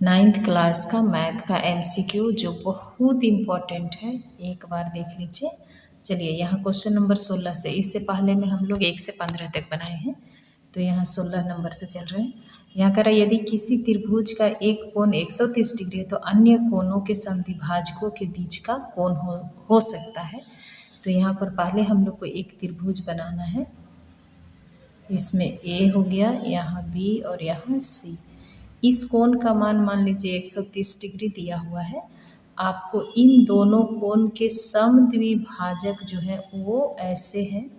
9th class का math का MCQ जो बहुत इम्पोर्टेंट है, एक बार देख लीजिए। चलिए यहाँ क्वेश्चन नंबर 16 से, इससे पहले में हम लोग 1 से 15 तक बनाए हैं, तो यहाँ 16 नंबर से चल रहे हैं। यहाँ कह रहा है यदि किसी त्रिभुज का एक कोण 130 डिग्री है तो अन्य कोणों के समद्विभाजकों के बीच का कोण हो सकता है। तो यहाँ पर पहले हम लोग को एक त्रिभुज बनाना है। इसमें ए हो गया, यहाँ बी और यहाँ सी। इस कोण का मान लीजिए 130 डिग्री दिया हुआ है। आपको इन दोनों कोण के समद्विभाजक जो है वो ऐसे हैं,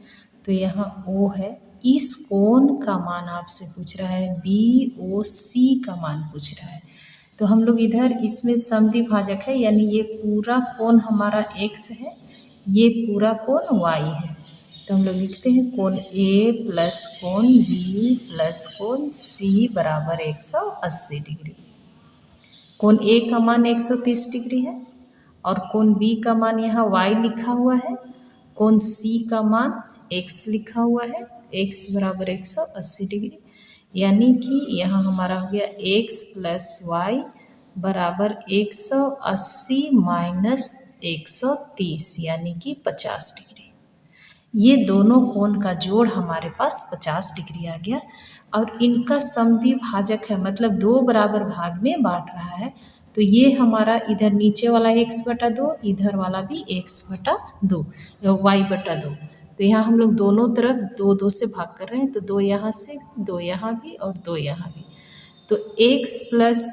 तो यहाँ O है। इस कोण का मान आपसे पूछ रहा है, BOC का मान पूछ रहा है। तो हम लोग इधर इसमें समद्विभाजक है, यानी ये पूरा कोण हमारा x है, ये पूरा कोण y है। तो हम लोग लिखते हैं कोण A प्लस कोण B प्लस कोण C बराबर 180 डिग्री। कोण A का मान 130 डिग्री है और कोण B का मान यहाँ y लिखा हुआ है, कोण C का मान x लिखा हुआ है, x बराबर 180 डिग्री। यानी कि यहाँ हमारा हो गया x प्लस y बराबर 180 माइनस 130 यानी कि 50 डिग्री। ये दोनों कोण का जोड़ हमारे पास 50 डिग्री आ गया और इनका समद्विभाजक है, मतलब दो बराबर भाग में बांट रहा है। तो ये हमारा इधर नीचे वाला x/2, इधर वाला भी x/2, y/2। तो यहाँ हम लोग दोनों तरफ दो दो से भाग कर रहे हैं, तो दो यहाँ से, दो यहाँ भी और दो यहाँ भी। तो x प्लस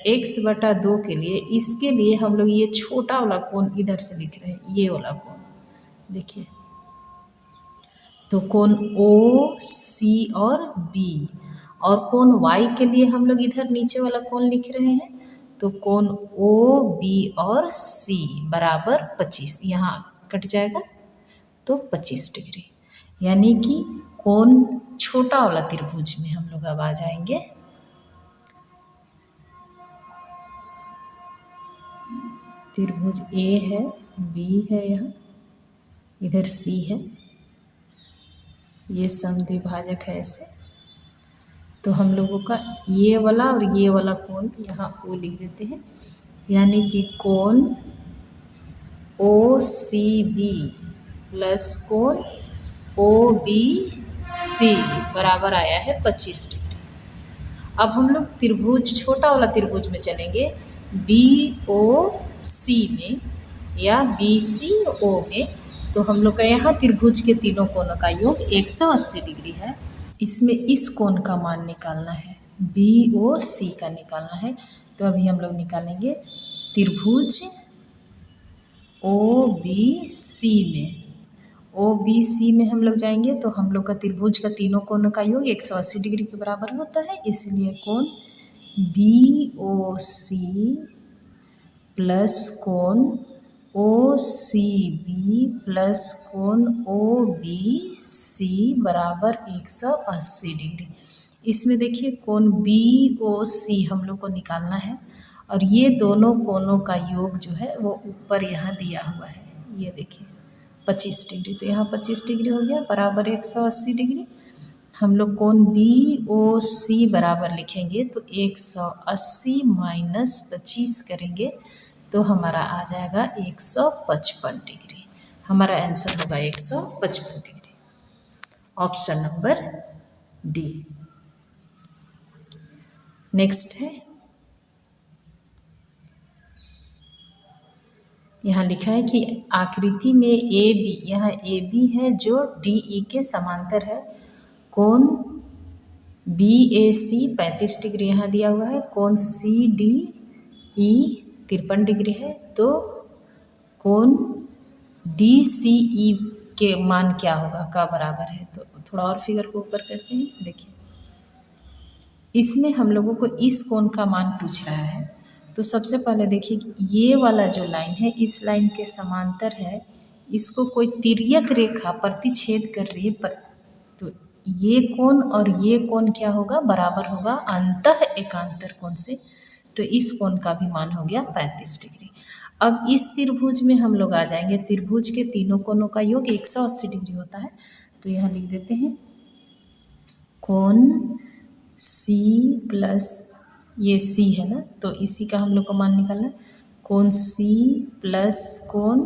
x/2 के लिए, इसके लिए हम लोग ये छोटा वाला कोण इधर से लिख रहे हैं, ये वाला कोण देखिए। तो कोण OC और B, और कोण Y के लिए हम लोग इधर नीचे वाला कोण लिख रहे हैं, तो कोण OB और C बराबर 25, यहाँ कट जाएगा तो 25 डिग्री। यानी कि कोण छोटा वाला त्रिभुज में हम लोग अब आ जाएंगे। त्रिभुज A है, B है, यहाँ इधर C है, ये समद्विभाजक है ऐसे। तो हम लोगों का ये वाला और ये वाला कोण यहाँ O लिख देते हैं, यानी कि कोण OCB प्लस कोण OBC बराबर आया है 25 डिग्री। अब हम लोग त्रिभुज, छोटा वाला त्रिभुज में चलेंगे, BOC में या BCO में। तो हम लोग का यहाँ त्रिभुज के तीनों कोणों का योग 180 डिग्री है। इसमें इस कोण का मान निकालना है, BOC का निकालना है। तो अभी हम लोग निकालेंगे त्रिभुज OBC में। OBC में हम लोग जाएंगे तो हम लोग का त्रिभुज का तीनों कोणों का योग 180 डिग्री के बराबर होता है, इसलिए कोण BOC प्लस कोण OCB प्लस कोण OBC बराबर 180 डिग्री। इसमें देखिए कोण BOC हम लोग को निकालना है और ये दोनों कोणों का योग जो है वो ऊपर यहाँ दिया हुआ है, ये देखिए 25 डिग्री। तो यहाँ 25 डिग्री हो गया बराबर 180 डिग्री। हम लोग कोण BOC बराबर लिखेंगे तो 180 माइनस 25 करेंगे तो हमारा आ जाएगा 155 डिग्री। हमारा आंसर होगा 155 degree, option number D. Next है, यहाँ लिखा है कि आकृति में AB, यहाँ AB है जो DE के समांतर है। कोण BAC 35 डिग्री यहाँ दिया हुआ है, कोण CDE 53 डिग्री है। तो कोण DCE के मान क्या होगा, का बराबर है। तो थोड़ा और फिगर को ऊपर करते हैं, देखिए इसमें हम लोगों को इस कोण का मान पूछ रहा है। तो सबसे पहले देखिए ये वाला जो लाइन है इस लाइन के समांतर है, इसको कोई तिर्यक रेखा प्रतिच्छेद कर रही है, तो ये कोण और ये कोण क्या होगा, बराबर होगा अंतः एकांतर कोण से। तो इस कोण का भी मान हो गया 35 डिग्री। अब इस त्रिभुज में हम लोग आ जाएंगे, त्रिभुज के तीनों कोणों का योग 180 डिग्री होता है। तो यहाँ लिख देते हैं कोण C प्लस ये सी है ना, तो इसी का हम लोग को मान निकालना है। कोण सी प्लस कोण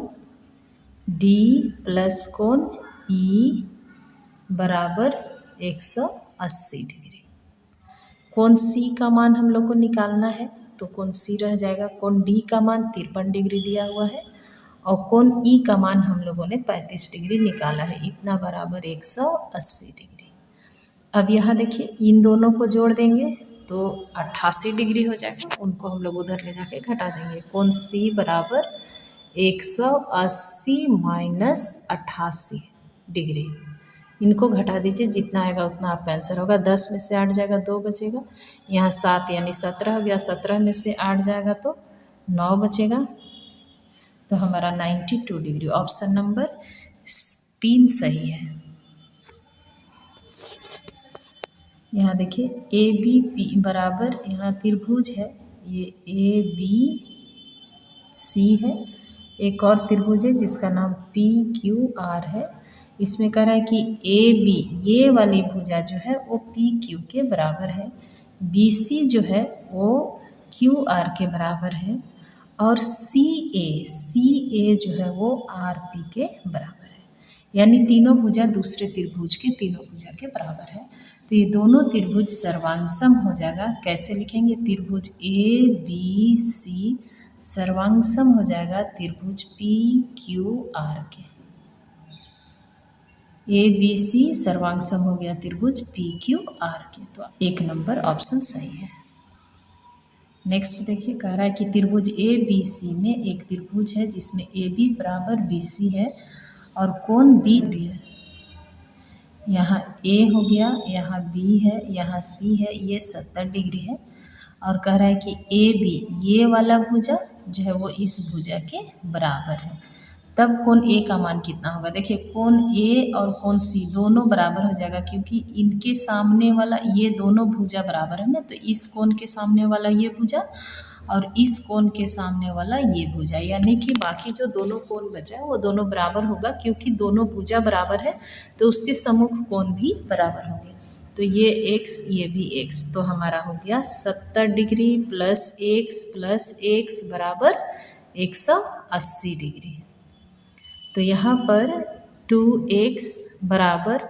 डी प्लस कोण ई बराबर 180 डिग्री। कोण सी का मान हम लोग को निकालना है, तो कोण सी रह जाएगा। कोण डी का मान 53 डिग्री दिया हुआ है और कोण ई का मान हम लोगों ने 35 डिग्री निकाला है, इतना बराबर 180 डिग्री। अब यहाँ देखिए इन दोनों को जोड़ देंगे तो 88 डिग्री हो जाएगा, उनको हम लोग उधर ले जाके घटा देंगे। कोण सी बराबर 180 माइनस 88 डिग्री, इनको घटा दीजिए, जितना आएगा उतना आपका आंसर होगा। 10 में से 8 जाएगा 2 बचेगा, यहाँ 7 यानी 17 हो गया, 17 में से 8 जाएगा तो 9 बचेगा, तो हमारा 92 डिग्री ऑप्शन नंबर 3 सही है। यहाँ देखिए ए बी पी बराबर, यहाँ त्रिभुज है, ये ए बी सी है, एक और त्रिभुज है जिसका नाम पी क्यू आर है। इसमें कह रहा है कि ए बी ये वाली भुजा जो है वो पी क्यू के बराबर है, बी सी जो है वो क्यू आर के बराबर है और सी ए जो है वो आर पी के बराबर है। यानी तीनों भुजा दूसरे त्रिभुज के तीनों भुजा के बराबर है, तो ये दोनों त्रिभुज सर्वांगसम हो जाएगा। कैसे लिखेंगे? त्रिभुज ए बी सी सर्वांगसम हो जाएगा त्रिभुज पी क्यू आर के। ए बी सी सर्वांगसम हो गया त्रिभुज पी क्यू आर के, तो 1 नंबर ऑप्शन सही है। नेक्स्ट देखिए, कह रहा है कि त्रिभुज ए बी सी में एक त्रिभुज है जिसमें ए बी बराबर बी सी है और कोण बी है। यहाँ ए हो गया, यहाँ बी है, यहाँ सी है, ये 70 डिग्री है और कह रहा है कि ए बी ये वाला भुजा जो है वो इस भुजा के बराबर है। तब कोण ए का मान कितना होगा? देखिए कोण ए और कोण सी दोनों बराबर हो जाएगा, क्योंकि इनके सामने वाला ये दोनों भुजा बराबर है ना, तो इस कोण के सामने वाला ये भुजा और इस कोण के सामने वाला ये भुजा, यानी कि बाकी जो दोनों कोण बचा है वो दोनों बराबर होगा, क्योंकि दोनों भुजा बराबर है तो उसके सम्मुख कोण भी बराबर होंगे। तो ये x ये भी x, तो हमारा हो गया 70 डिग्री प्लस x बराबर 180 डिग्री। तो यहाँ पर 2x बराबर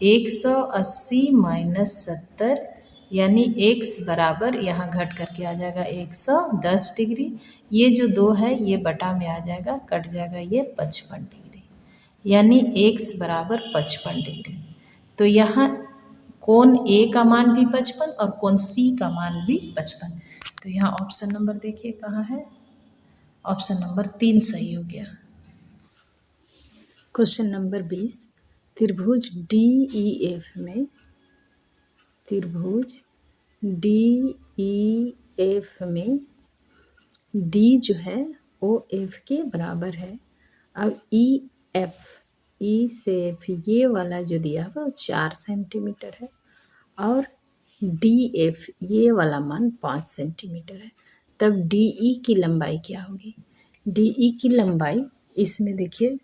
180 माइनस 70, यानी x बराबर यहाँ घट करके आ जाएगा 110 डिग्री। ये जो 2 है ये बटा में आ जाएगा, कट जाएगा ये 55 डिग्री, यानी x बराबर 55 डिग्री। तो यहाँ कोण A का मान भी 55 और कोण C का मान भी 55। तो यहाँ ऑप्शन नंबर देखिए कहाँ है, ऑप्शन नंबर 3 सही हो गया। क्वेश्चन नंबर 20, त्रिभुज DEF में त्रिभुज DEF में D जो है वो F के बराबर है। अब E से F ये वाला जो दिया हुआ वो 4 सेंटीमीटर है और DF ये वाला मान 5 सेंटीमीटर है। तब DE की लंबाई क्या होगी? DE की लंबाई इसमें देखिए,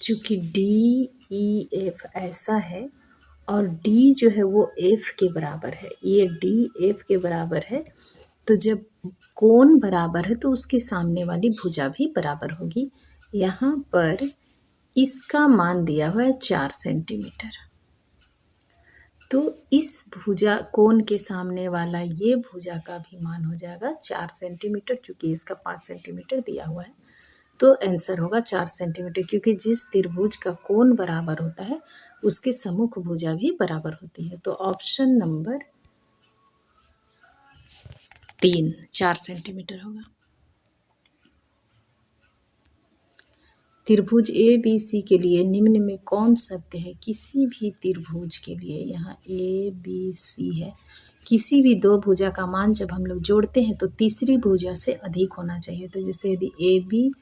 चूँकि DEF ऐसा है और D जो है वो F के बराबर है, ये D F के बराबर है, तो जब कोण बराबर है तो उसके सामने वाली भुजा भी बराबर होगी। यहाँ पर इसका मान दिया हुआ है 4 सेंटीमीटर, तो इस भुजा कोण के सामने वाला ये भुजा का भी मान हो जाएगा 4 सेंटीमीटर, चूँकि इसका 5 सेंटीमीटर दिया हुआ है, तो आंसर होगा 4 सेंटीमीटर, क्योंकि जिस त्रिभुज का कोण बराबर होता है उसके सम्मुख भुजा भी बराबर होती है। तो ऑप्शन नंबर 3 4 सेंटीमीटर होगा। त्रिभुज ABC के लिए निम्न में कौन सत्य है? किसी भी त्रिभुज के लिए, यहाँ ABC है, किसी भी 2 भुजा का मान जब हम लोग जोड़ते हैं तो तीसरी भुजा से अधिक होना चाहिए। तो जैसे यदि AB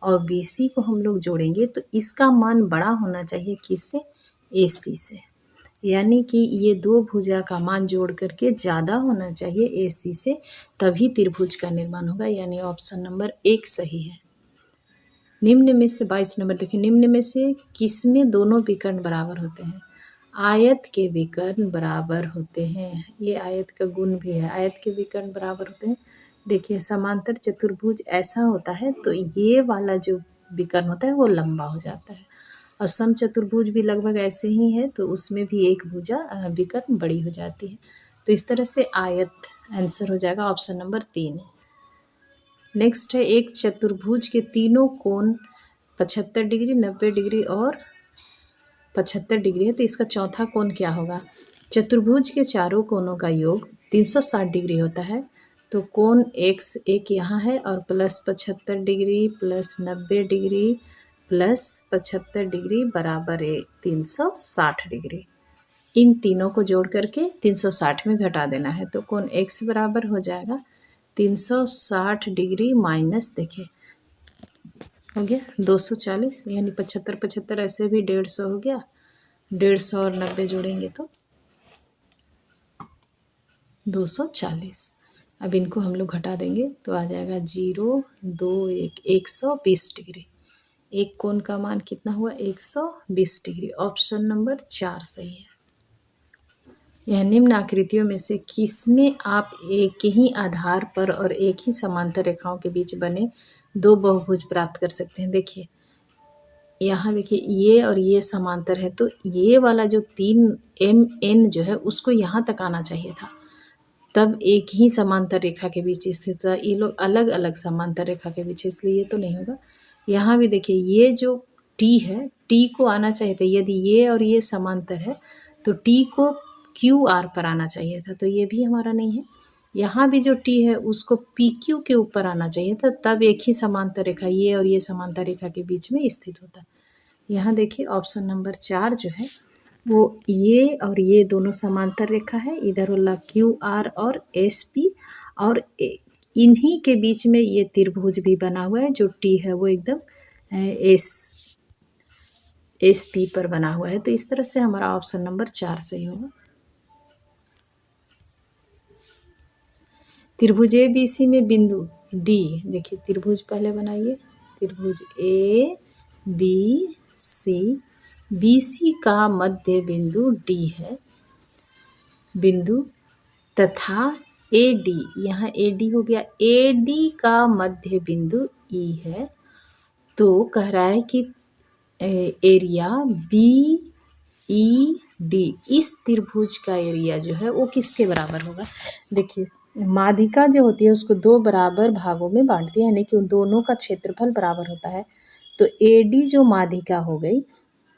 और BC को हम लोग जोड़ेंगे तो इसका मान बड़ा होना चाहिए किससे? AC से, यानी कि ये 2 भुजा का मान जोड़ करके ज़्यादा होना चाहिए AC से, तभी त्रिभुज का निर्माण होगा, यानी ऑप्शन नंबर 1 सही है। निम्न में से 22 नंबर देखिए, निम्न में से किसमें दोनों विकर्ण बराबर होते हैं? आयत के विकर्ण बराबर होते हैं। ये आयत का गुण भी है, आयत के विकर्ण बराबर होते हैं। देखिए समांतर चतुर्भुज ऐसा होता है तो ये वाला जो विकर्ण होता है वो लंबा हो जाता है, और समचतुर्भुज भी लगभग ऐसे ही है, तो उसमें भी एक भुजा विकर्ण बड़ी हो जाती है। तो इस तरह से आयत आंसर हो जाएगा ऑप्शन नंबर 3। नेक्स्ट है, एक चतुर्भुज के तीनों कोण 75 डिग्री, 90 डिग्री और 75 डिग्री है, तो इसका चौथा कोण क्या होगा? चतुर्भुज के चारों कोणों का योग 360 डिग्री होता है, तो कोण x एक यहाँ है और plus 75 degree plus 90 degree plus 75 degree बराबर है 360 डिग्री। इन तीनों को जोड़ करके 360 में घटा देना है, तो कोण x बराबर हो जाएगा 360 डिग्री माइनस, देखिए हो गया 240, यानी 75 75 ऐसे भी 150 हो गया, 150 और 90 जोड़ेंगे तो 240। अब इनको हम लोग घटा देंगे तो आ जाएगा 0 2 1 120 डिग्री। एक कोण का मान कितना हुआ? 120 डिग्री। ऑप्शन नंबर 4 सही है। यह निम्न आकृतियों में से किसमें आप एक ही आधार पर और एक ही समांतर रेखाओं के बीच बने दो बहुभुज प्राप्त कर सकते हैं? देखिए यहाँ देखिए ये और ये समांतर है, तो ये वाला जो 3MN जो है उसको यहाँ तक आना चाहिए था, तब एक ही समांतर रेखा के बीच स्थित था। ये लोग अलग अलग समांतर रेखा के बीच, इसलिए ये तो नहीं होगा। यहाँ भी देखिए ये जो T है, T को आना चाहिए था, यदि ये और ये समांतर है तो T को QR पर आना चाहिए था, तो ये भी हमारा नहीं है। यहाँ भी जो T है उसको PQ के ऊपर आना चाहिए था, तब एक ही समांतर रेखा ये और ये समांतर रेखा के बीच में स्थित होता। यहाँ देखिए ऑप्शन नंबर 4 जो है वो ये और ये दोनों समांतर रेखा है, इधर वाला QR और SP, और इन्हीं के बीच में ये त्रिभुज भी बना हुआ है, जो T है वो एकदम SP पर बना हुआ है। तो इस तरह से हमारा ऑप्शन नंबर 4 सही होगा। त्रिभुज ABC में बिंदु D, देखिए त्रिभुज पहले बनाइए, त्रिभुज ABC, BC का मध्य बिंदु D है बिंदु, तथा AD, यहाँ AD हो गया, AD का मध्य बिंदु E है। तो कह रहा है कि एरिया BED, इस त्रिभुज का एरिया जो है वो किसके बराबर होगा? देखिए माध्यिका जो होती है उसको दो बराबर भागों में बांटती है, यानी कि उन दोनों का क्षेत्रफल बराबर होता है। तो AD जो माध्यिका हो गई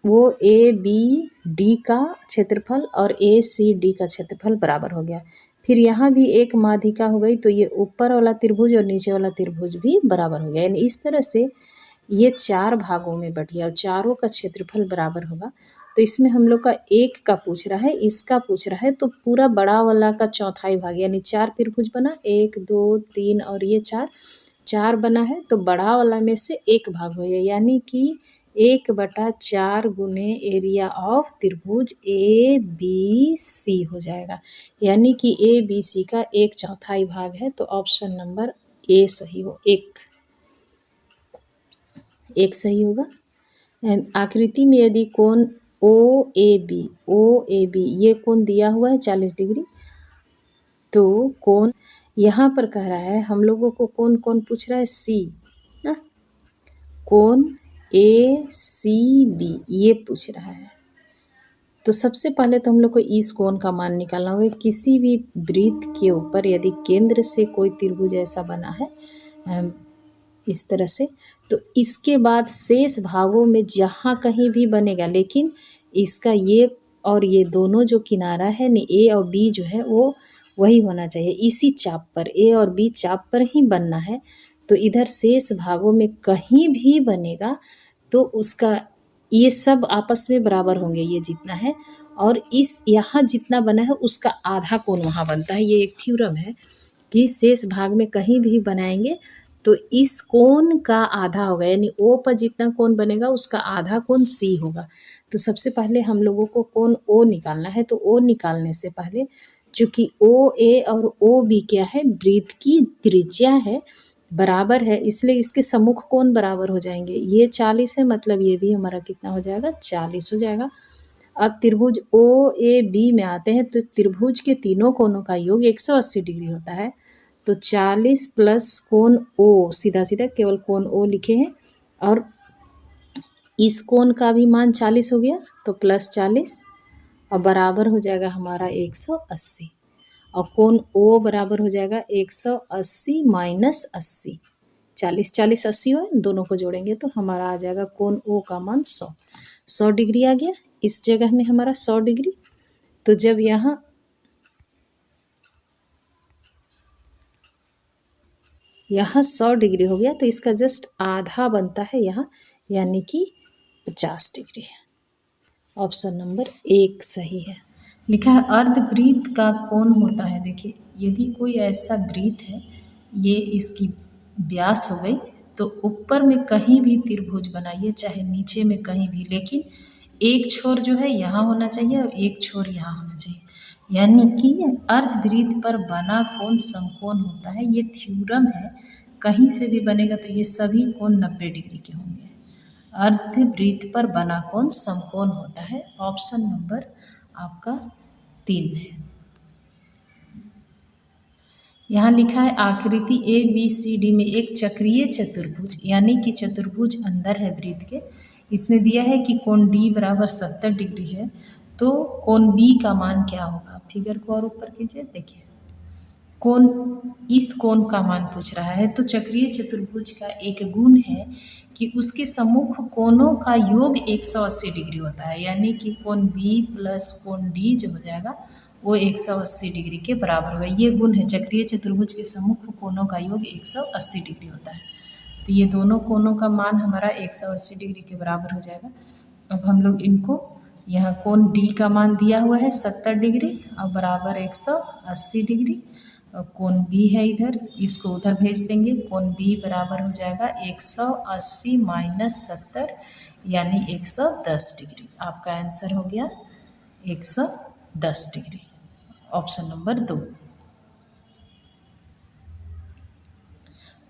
वो ABD का क्षेत्रफल और ACD का क्षेत्रफल बराबर हो गया। फिर यहाँ भी एक माध्यिका हो गई, तो ये ऊपर वाला त्रिभुज और नीचे वाला त्रिभुज भी बराबर हो गया, यानी इस तरह से ये 4 भागों में बट गया और चारों का क्षेत्रफल बराबर होगा। तो इसमें हम लोग का एक का पूछ रहा है, इसका पूछ रहा है, तो पूरा बड़ा वाला का चौथाई भाग, यानी 4 त्रिभुज बना, 1 2 3 और ये 4 बना है, तो बड़ा वाला में से एक भाग हो गया, यानी कि 1/4 गुने एरिया ऑफ त्रिभुज ABC हो जाएगा, यानी कि ABC का 1/4 भाग है। तो ऑप्शन नंबर A सही हो, एक सही होगा। आकृति में यदि कोण OAB ये कोण दिया हुआ है 40 डिग्री, तो कोण यहाँ पर कह रहा है हम लोगों को कौन पूछ रहा है? C ना, कोण ACB ये पूछ रहा है। तो सबसे पहले तो हम लोग को इस कोण का मान निकालना होगा। किसी भी वृत्त के ऊपर यदि केंद्र से कोई त्रिभुज ऐसा बना है इस तरह से, तो इसके बाद शेष भागों में जहाँ कहीं भी बनेगा, लेकिन इसका ये और ये दोनों जो किनारा है न A और B जो है वो वही होना चाहिए, इसी चाप पर A और B चाप पर ही बनना है। तो इधर शेष भागों में कहीं भी बनेगा तो उसका ये सब आपस में बराबर होंगे, ये जितना है और इस यहाँ जितना बना है उसका आधा कोण वहाँ बनता है। ये एक थ्योरम है कि शेष भाग में कहीं भी बनाएंगे तो इस कोण का आधा होगा, यानी O पर जितना कोण बनेगा उसका आधा कोण C होगा। तो सबसे पहले हम लोगों को कोण O निकालना है। तो O निकालने से पहले चूंकि OA और OB क्या है? वृत्त की त्रिज्या है, बराबर है, इसलिए इसके सम्मुख कोण बराबर हो जाएंगे। ये 40 है, मतलब ये भी हमारा कितना हो जाएगा? 40 हो जाएगा। अब त्रिभुज ओ ए बी में आते हैं तो त्रिभुज के तीनों कोनों का योग 180 डिग्री होता है। तो 40 प्लस कोण ओ, सीधा सीधा केवल कोण ओ लिखे हैं, और इस कोण का भी मान 40 हो गया तो प्लस 40 और बराबर हो जाएगा हमारा 180, और कोण ओ बराबर हो जाएगा 180 माइनस 80। 40 40 80 हो, दोनों को जोड़ेंगे तो हमारा आ जाएगा कोण ओ का मान 100 डिग्री आ गया। इस जगह में हमारा 100 डिग्री, तो जब यहाँ 100 डिग्री हो गया तो इसका जस्ट आधा बनता है यहाँ, यानी कि 50 डिग्री। ऑप्शन नंबर 1 सही है। लिखा है अर्धवृत्त का कोण होता है। देखिए यदि कोई ऐसा वृत्त है, ये इसकी व्यास हो गई, तो ऊपर में कहीं भी त्रिभुज बनाइए, चाहे नीचे में कहीं भी, लेकिन एक छोर जो है यहाँ होना चाहिए और एक छोर यहाँ होना चाहिए, यानी कि अर्धवृत्त पर बना कोण समकोण होता है। ये थ्योरम है, कहीं से भी बनेगा तो ये सभी कोण 90 डिग्री के होंगे। अर्धवृत्त पर बना कोण समकोण होता है। ऑप्शन नंबर आपका 3 है। यहाँ लिखा है आकृति ए बी सी डी में एक चक्रीय चतुर्भुज, यानी कि चतुर्भुज अंदर है वृत्त के, इसमें दिया है कि कोण डी बराबर 70 डिग्री है, तो कोण बी का मान क्या होगा। फिगर को और ऊपर कीजिए, देखिए कोण, इस कोण का मान पूछ रहा है। तो चक्रीय चतुर्भुज का एक गुण है कि उसके सम्मुख कोणों का योग 180 डिग्री होता है, यानी कि कोण बी प्लस कोण डी जो हो जाएगा वो 180 डिग्री के बराबर होगा। ये गुण है, चक्रीय चतुर्भुज के सम्मुख कोणों का योग 180 डिग्री होता है। तो ये दोनों कोणों का मान हमारा 180 डिग्री के बराबर हो जाएगा। अब हम लोग इनको, यहाँ कोण डी का मान दिया हुआ है 70 डिग्री और बराबर 180 डिग्री, और कोण बी है इधर, इसको उधर भेज देंगे। कोण बी बराबर हो जाएगा 180 माइनस 70, यानी 110 डिग्री। आपका आंसर हो गया 110 डिग्री। Option number 2।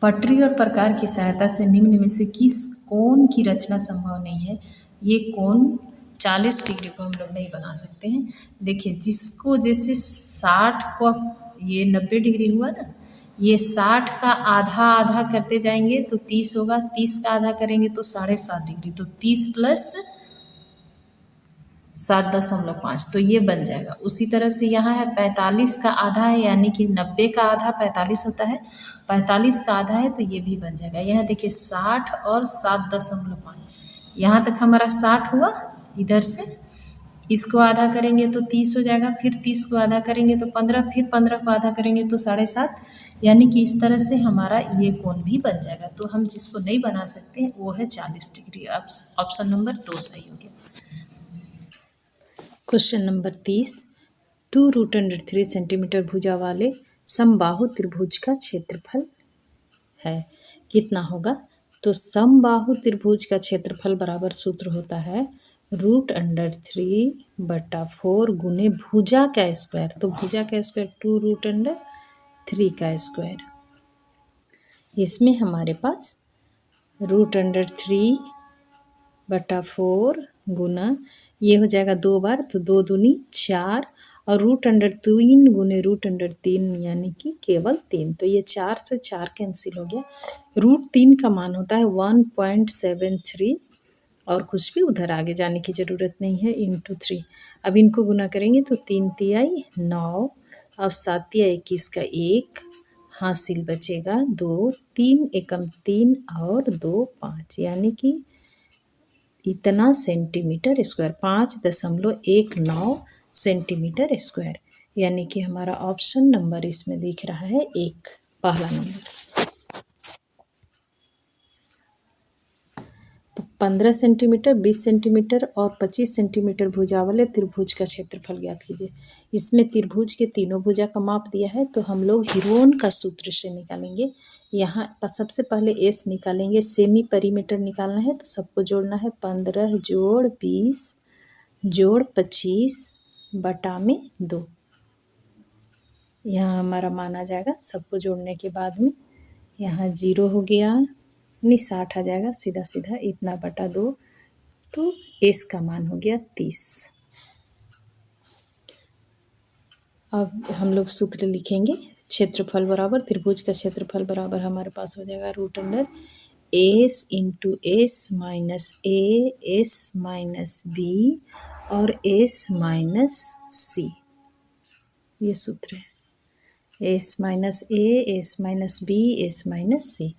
पटरी और प्रकार की सहायता से निम्न में से किस कोण की रचना संभव नहीं है। ये कोण 40 डिग्री को हम लोग नहीं बना सकते हैं। देखिए जिसको जैसे 60 को, ये 90 डिग्री हुआ ना, ये 60 का आधा आधा करते जाएंगे तो 30 होगा, 30 का आधा करेंगे तो 7.5 डिग्री, तो 30 प्लस 7.5 तो ये बन जाएगा। उसी तरह से यहाँ है 45 का आधा है, यानी कि 90 का आधा 45 होता है, 45 का आधा है तो ये भी बन जाएगा। यहाँ देखिए 60 और 7.5, यहाँ तक हमारा 60 हुआ, इधर से इसको आधा करेंगे तो 30 हो जाएगा, फिर 30 को आधा करेंगे तो 15, फिर 15 को आधा करेंगे तो 7.5, यानी कि इस तरह से हमारा ये कोण भी बन जाएगा। तो हम जिसको नहीं बना सकते हैं वो है 40 डिग्री। ऑप्शन नंबर 2 सही हो गया। क्वेश्चन नंबर 30, 2√3 सेंटीमीटर भुजा वाले समबाहु त्रिभुज का क्षेत्रफल है, कितना होगा। तो समबाहु त्रिभुज का क्षेत्रफल बराबर सूत्र होता है √3/4 गुने भुजा का स्क्वायर। तो भुजा का स्क्वायर 2√3 का स्क्वायर, इसमें हमारे पास √3/4 गुना, ये हो जाएगा 2 बार, तो 2 दूनी 4, और √3 गुने √3 यानी कि केवल 3, तो ये 4 से 4 कैंसिल हो गया। √3 का मान होता है 1.73, और कुछ भी उधर आगे जाने की ज़रूरत नहीं है, इंटू 3। अब इनको गुना करेंगे तो 3 तिहाई 9 और 7 तिहाई 21 का 1, हासिल बचेगा 2, 3 एकम 3 और 2 5, यानी कि इतना सेंटीमीटर स्क्वायर, 5.19 सेंटीमीटर स्क्वायर, यानी कि हमारा ऑप्शन नंबर इसमें दिख रहा है 1, पहला नंबर। तो 15 सेंटीमीटर, 20 सेंटीमीटर और 25 सेंटीमीटर भुजा वाले त्रिभुज का क्षेत्रफल ज्ञात कीजिए। इसमें त्रिभुज के तीनों भुजा का माप दिया है, तो हम लोग हीरोन का सूत्र से निकालेंगे। यहाँ सबसे पहले एस निकालेंगे, सेमी पेरीमीटर निकालना है, तो सबको जोड़ना है 15 जोड़ 20 जोड़ 25 बटा में 2। यहाँ हमारा मान आ जाएगा, सबको जोड़ने के बाद में यहाँ 0 हो गया, यानी 60 आ जाएगा, सीधा सीधा इतना बटा 2, तो एस का मान हो गया 30। अब हम लोग सूत्र लिखेंगे। क्षेत्रफल बराबर त्रिभुज का क्षेत्रफल बराबर हमारे पास हो जाएगा root under S into S minus A S minus B और एस माइनस सी। ये सूत्र है S minus A S minus B S minus C.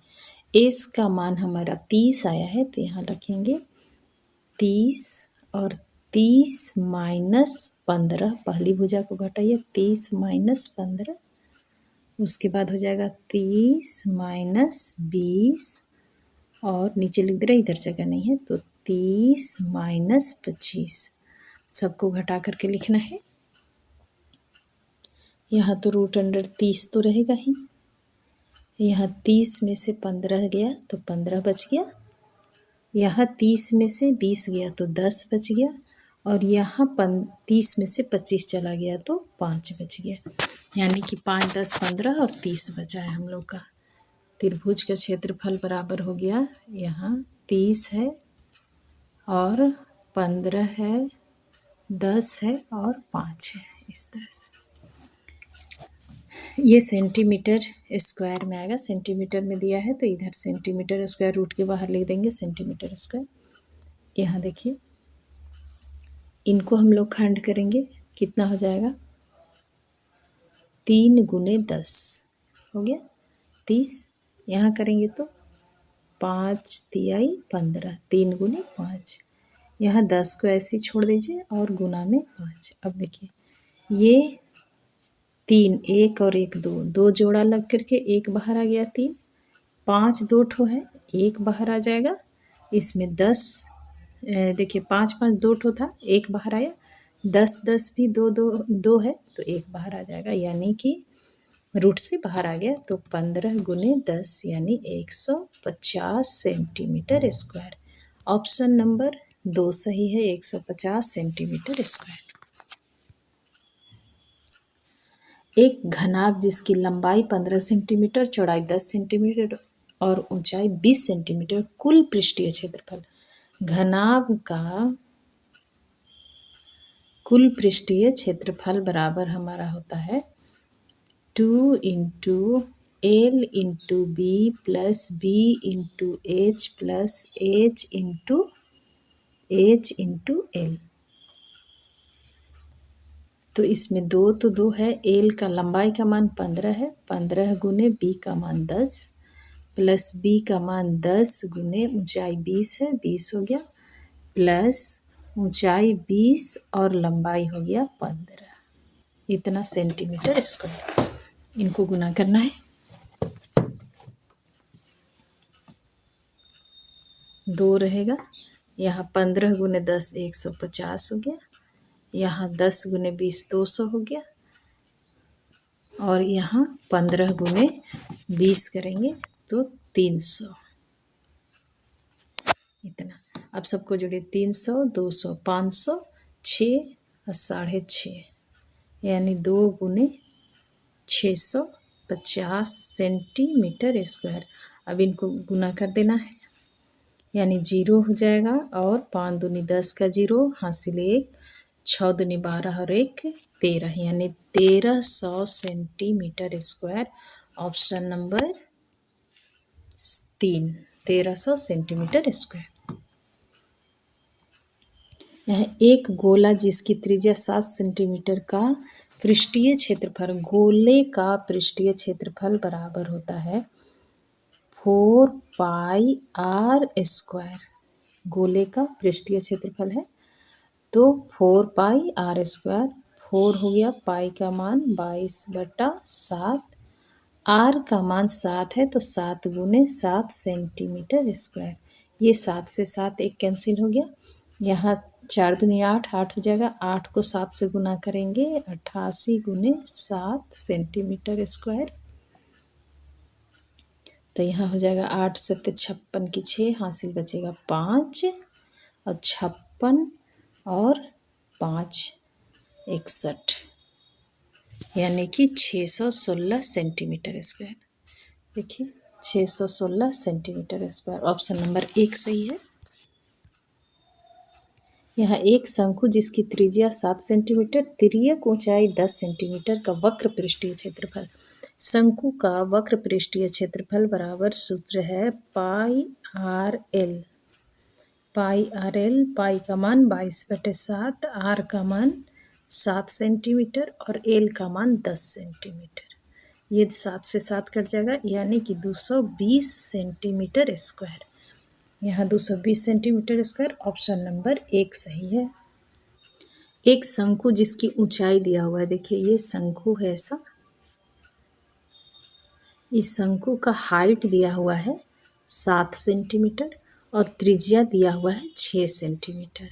S का मान हमारा 30 आया है तो यहाँ रखेंगे 30 और 30 माइनस 15, पहली भुजा को घटाइए 30 माइनस 15, उसके बाद हो जाएगा 30 माइनस 20 और नीचे लिख दे रहा है, इधर जगह नहीं है तो 30 माइनस 25, सबको घटा करके लिखना है। यहाँ तो रूट अंडर 30 तो रहेगा ही, यहाँ 30 में से 15 गया तो 15 बच गया, यहाँ 30 में से 20 गया तो 10 बच गया और यहाँ 30 में से 25 चला गया तो 5 बच गया, यानी कि 5 10 15 और 30 बचा है हम लोग का। त्रिभुज का क्षेत्रफल बराबर हो गया, यहाँ 30 है और 15 है, 10 है और 5 है, इस तरह से। ये सेंटीमीटर स्क्वायर में आएगा, सेंटीमीटर में दिया है तो इधर सेंटीमीटर स्क्वायर रूट के बाहर लिख देंगे सेंटीमीटर स्क्वायर। यहाँ देखिए इनको हम लोग खंड करेंगे, कितना हो जाएगा 3 गुने 10 हो गया 30, यहाँ करेंगे तो 5 तिहाई 15, 3 गुने 5, यहाँ 10 को ऐसे ही छोड़ दीजिए और गुना में 5। अब देखिए ये 3 1 और 1 2, 2 जोड़ा लग करके 1 बाहर आ गया 3, 5 2 ठो है 1 बाहर आ जाएगा, इसमें 10 देखिए 5 5 2 ठो था 1 बाहर आया, 10 10 भी 2 2 2 है तो 1 बाहर आ जाएगा, यानी कि रूट से बाहर आ गया तो 15 गुने 10 यानी 150 सेंटीमीटर स्क्वायर। ऑप्शन नंबर 2 सही है, 150 सेंटीमीटर स्क्वायर। एक घनाभ जिसकी लंबाई 15 सेंटीमीटर, चौड़ाई 10 सेंटीमीटर और ऊंचाई 20 सेंटीमीटर, कुल पृष्ठीय क्षेत्रफल। घनाभ का कुल पृष्ठीय क्षेत्रफल बराबर हमारा होता है 2 into L into B plus B into H plus H into L. तो इसमें 2 तो 2 है, एल का लंबाई का मान 15 है, 15 गुने बी का मान 10 प्लस बी का मान 10 गुने ऊंचाई 20 है, 20 हो गया प्लस ऊंचाई 20 और लंबाई हो गया 15, इतना सेंटीमीटर स्क्वायर। इनको गुना करना है, 2 रहेगा, यहाँ 15 गुने 10 150 हो गया, यहाँ 10 गुने 20 200 हो गया और यहाँ 15 गुने 20 करेंगे तो 300, इतना। अब सबको जोड़िए 300 200 500 6 और 6.5 यानी 2 गुने 650 सेंटीमीटर स्क्वायर। अब इनको गुना कर देना है, यानी 0 हो जाएगा और 5 दूनी 10 का 0 हासिल 1, 6 दूनी 12 और 1 13, यानी 1300 centimetre square. Option number 3 1300 centimetre square. यह एक गोला जिसकी त्रिज्या 7 सेंटीमीटर का पृष्ठीय क्षेत्रफल, गोले का पृष्ठीय क्षेत्रफल बराबर होता है 4 पाई आर स्क्वायर। गोले का पृष्ठीय क्षेत्रफल है तो 4 पाई आर स्क्वायर, 4 हो गया, पाई का मान 22/7, आर का मान 7 है तो 7 गुने 7 सेंटीमीटर स्क्वायर। ये 7 से 7 एक कैंसिल हो गया, यहाँ 4 दूनी 8 8 हो जाएगा, 8 को 7 से गुना करेंगे 88 गुने 7 सेंटीमीटर स्क्वायर। तो यहाँ हो जाएगा 8 7 56 की 6 हासिल बचेगा 5 और 56 और 5 61, यानी कि 616 सेंटीमीटर स्क्वायर। देखिए 616 सेंटीमीटर स्क्वायर, ऑप्शन नंबर 1 सही है। यहाँ एक शंकु जिसकी त्रिज्या 7 सेंटीमीटर, तिर्यक ऊंचाई 10 सेंटीमीटर का वक्र पृष्ठीय क्षेत्रफल। शंकु का वक्र पृष्ठीय क्षेत्रफल बराबर सूत्र है पाई आर एल। पाई का मान 22/7, आर का मान 7 सेंटीमीटर और एल का मान 10 सेंटीमीटर। ये 7 से 7 कट जाएगा, यानी कि 220 सेंटीमीटर स्क्वायर। यहाँ 220 सेंटीमीटर स्क्वायर, ऑप्शन नंबर 1 सही है। एक शंकु जिसकी ऊंचाई दिया हुआ है, देखिए ये शंकु है ऐसा, इस शंकु का हाइट दिया हुआ है 7 सेंटीमीटर और त्रिज्या दिया हुआ है 6 सेंटीमीटर।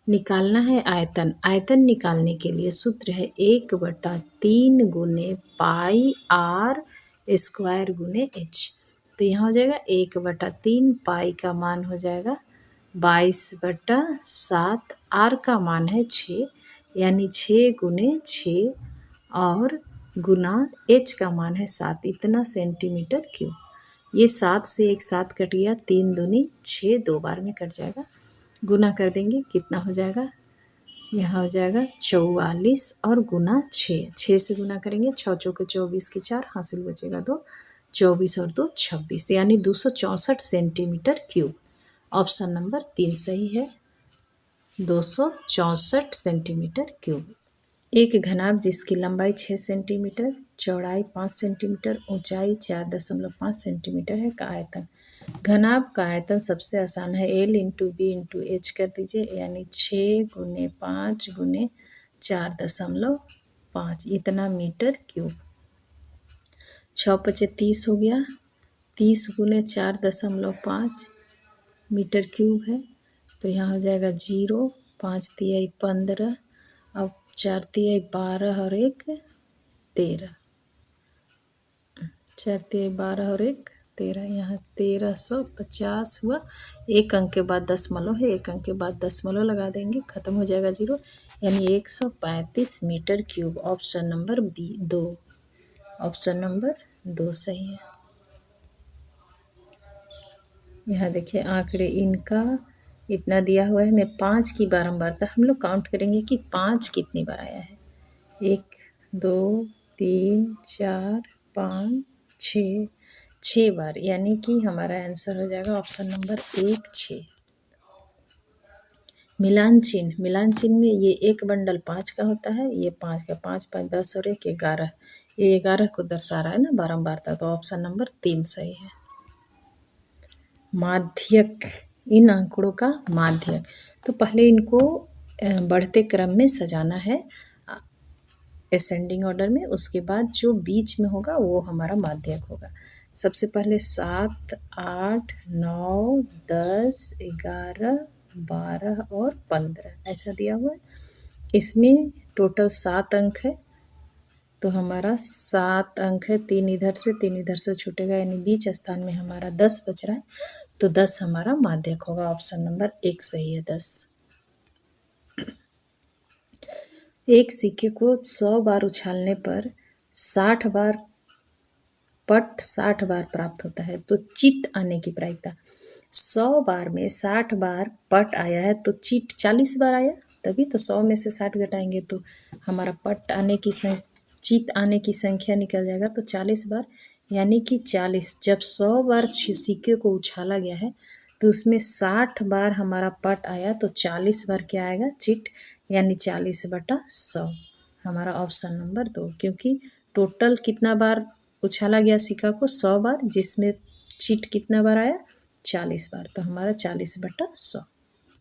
निकालना है आयतन। आयतन निकालने के लिए सूत्र है 1/3 गुने पाई आर स्क्वायर गुने एच। तो यहाँ हो जाएगा 1/3, पाई का मान हो जाएगा 22/7, आर का मान है 6 यानी 6 गुने 6 और गुना एच का मान है 7, इतना सेंटीमीटर क्यूब। ये 7 से एक 7 कट गया, 3 दूनी 6, 2 बार में कट जाएगा। गुना कर देंगे, कितना हो जाएगा, यहाँ हो जाएगा 44 और गुना 6 से गुना करेंगे, 6 चौके 24 के 4, हासिल बचेगा 2, 24 और 2 26, यानी 264 सेंटीमीटर क्यूब। ऑप्शन नंबर 3 सही है, 264 सेंटीमीटर क्यूब। एक घनाभ जिसकी लंबाई 6 सेंटीमीटर, चौड़ाई 5 सेंटीमीटर, ऊंचाई 4.5 सेंटीमीटर है का आयतन। घनाभ का आयतन सबसे आसान है, L into B into H कर दीजिए, यानी 6 गुने 5 गुने 4.5, इतना मीटर क्यूब। 6×5 30 हो गया, 30 गुने 4.5 मीटर क्यूब है। तो यहाँ हो जाएगा 0, 5 तिहाई 15, अब 4 तिहाई 12 और 1 13, 4 तिहाई 12 और 1 13, यहाँ 1350 हुआ। एक अंक के बाद दशमलव है, एक अंक के बाद दशमलव लगा देंगे, खत्म हो जाएगा 0, यानी 135 metre cube. Option number B 2, option number 2 सही है। यहाँ देखिए आंकड़े इनका इतना दिया हुआ है, मैं 5 की बारंबारता हम लोग काउंट करेंगे कि 5 कितनी बार आया है। 1 2 3 4 5 6 बार, यानी कि हमारा आंसर हो जाएगा ऑप्शन नंबर 1 6। मिलान चिन्ह में ये एक बंडल 5 का होता है, ये 5 का, 5 5 10 और 1 11, ये 11 को दर्शा रहा है ना बारंबारता, तो ऑप्शन नंबर 3 सही है। माध्यक, इन आंकड़ों का माध्यक, तो पहले इनको बढ़ते क्रम में सजाना है असेंडिंग ऑर्डर में, उसके बाद जो बीच में होगा वो हमारा माध्यक होगा। सबसे पहले 7 8 9 10 11 12 और 15 ऐसा दिया हुआ है। इसमें टोटल 7 अंक है, तो हमारा 7 अंक है, 3 इधर से 3 इधर से छूटेगा, यानी बीच स्थान में हमारा 10 बच रहा है, तो 10 हमारा माध्यक होगा। ऑप्शन नंबर 1 सही है, 10। एक सिक्के को 100 बार उछालने पर 60 बार पट 60 बार प्राप्त होता है, तो चित आने की प्रायिकता। 100 बार में 60 बार पट आया है, तो चिट 40 बार आया, तभी तो 100 में से 60 घटाएंगे तो हमारा पट आने की चित आने की संख्या निकल जाएगा, तो 40 बार, यानी कि 40। जब 100 बार सिक्के को उछाला गया है तो उसमें 60 बार हमारा पट आया, तो 40 बार क्या आएगा, चिट, यानी 40/100 हमारा ऑप्शन नंबर 2, क्योंकि टोटल कितना बार उछाला गया सिक्का को, 100 बार, जिसमें चिट कितना बार आया, 40 बार, तो हमारा 40/100।